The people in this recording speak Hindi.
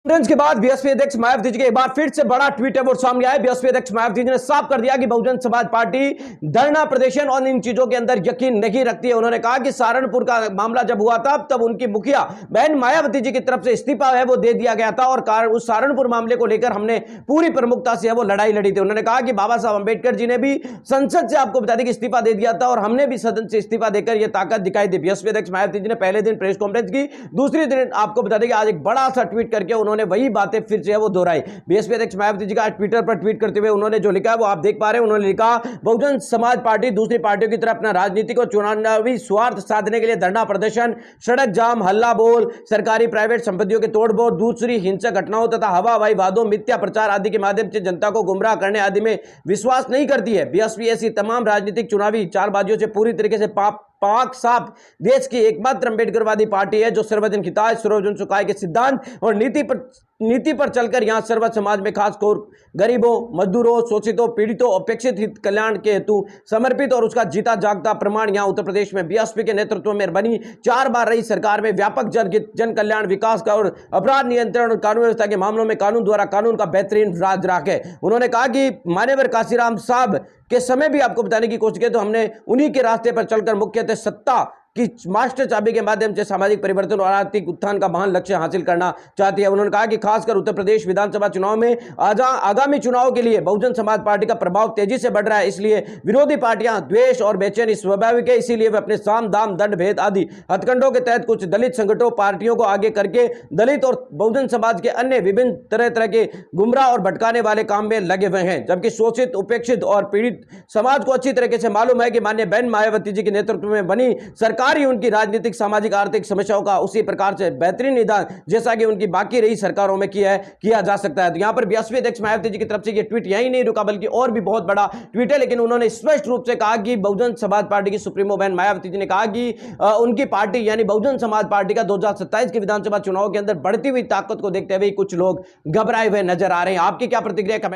कॉन्फ्रेंस के बाद बीएसपी अध्यक्ष मायावती जी के एक बार फिर से बड़ा ट्वीट है वो सामने आया। बीएसपी अध्यक्ष मायावती जी ने साफ कर दिया कि बहुजन समाज पार्टी धरना प्रदर्शन और इन चीजों के अंदर यकीन नहीं रखती है। उन्होंने कहा कि सहारनपुर का मामला जब हुआ था तब उनकी मुखिया बहन मायावती जी की तरफ से इस्तीफा है वो दे दिया गया था और उस सहारनपुर मामले को लेकर हमने पूरी प्रमुखता से वो लड़ाई लड़ी थी। उन्होंने कहा कि बाबा साहब अंबेडकर जी ने भी संसद से आपको बता दें कि इस्तीफा दे दिया था और हमने भी सदन से इस्तीफा देकर यह ताकत दिखाई दी। बीएसपी अध्यक्ष मायावती जी ने पहले दिन प्रेस कॉन्फ्रेंस की, दूसरे दिन आपको बता दें कि आज एक बड़ा सा ट्वीट करके उन्होंने वही बातें फिर से वो दोहराई। बीएसपी अध्यक्ष मायावती जी का ट्विटर पर ट्वीट करते हुए उन्होंने जो लिखा है वो आप देख पा रहे हैं। उन्होंने लिखा, बहुजन समाज पार्टी दूसरी पार्टियों की तरह अपना राजनीतिक और चुनावी स्वार्थ साधने के लिए धरना प्रदर्शन, सड़क जाम, हल्ला बोल, सरकारी प्राइवेट संपत्तियों के तोड़फोड़, दूसरी हिंसक घटनाओं तथा हवाई वादों, मिथ्या प्रचार आदि के माध्यम से जनता को गुमराह करने आदि में विश्वास नहीं करती है। बीएसपी ऐसी तमाम राजनीतिक चुनावी चालबाजियों से पूरी तरीके से पाक साफ देश की एकमात्र अंबेडकरवादी पार्टी है जो सर्वजन हिताय, सर्वजन सुखाय के सिद्धांत और नीति पर चलकर यहां सर्व समाज में खासकर गरीबों, मजदूरों, शोषितों, पीड़ितों, अपेक्षित हित कल्याण के हेतु समर्पित और उसका जीता जागता प्रमाण यहां उत्तर प्रदेश में बीएसपी के नेतृत्व में बनी 4 बार रही सरकार में व्यापक जन कल्याण, विकास का और अपराध नियंत्रण और कानून व्यवस्था के मामलों में कानून द्वारा कानून का बेहतरीन राज राख है। उन्होंने कहा कि मान्यवर काशीराम साहब के समय भी आपको बताने की कोशिश की तो हमने उन्हीं के रास्ते पर चलकर मुख्यतः सत्ता कि मास्टर चाबी के माध्यम से सामाजिक परिवर्तन और आर्थिक उत्थान का महान लक्ष्य हासिल करना चाहती है। उन्होंने कहा कि खासकर उत्तर प्रदेश विधानसभा चुनाव में आगामी चुनाव के लिए बहुजन समाज पार्टी का प्रभाव तेजी से बढ़ रहा है, इसलिए विरोधी पार्टियां द्वेष और बेचैनी स्वाभाविक है। इसीलिए वे अपने साम दाम दंड भेद आदि हथकंडों के तहत कुछ दलित संगठनों पार्टियों को आगे करके दलित और बहुजन समाज के अन्य विभिन्न तरह के गुमराह और भटकाने वाले काम में लगे हुए हैं। जबकि शोषित, उपेक्षित और पीड़ित समाज को अच्छी तरीके से मालूम है कि माननीय बहन मायावती जी के नेतृत्व में बनी सरकार ही उनकी राजनीतिक, सामाजिक, आर्थिक समस्याओं का उसी प्रकार से बेहतरीन निदान जैसा कि उनकी बाकी रही सरकारों में किया जा सकता है। तो यहां पर बीएसपी अध्यक्ष मायावती जी की तरफ से ये ट्वीट यही नहीं रुका बल्कि और भी बहुत बड़ा ट्वीट है, लेकिन उन्होंने स्पष्ट रूप से कहा कि बहुजन समाज पार्टी की सुप्रीमो बहन मायावती जी ने कहा कि उनकी पार्टी यानी बहुजन समाज पार्टी का 2027 के विधानसभा चुनाव के अंदर बढ़ती हुई ताकत को देखते हुए कुछ लोग घबराए हुए नजर आ रहे हैं। आपकी क्या प्रतिक्रिया?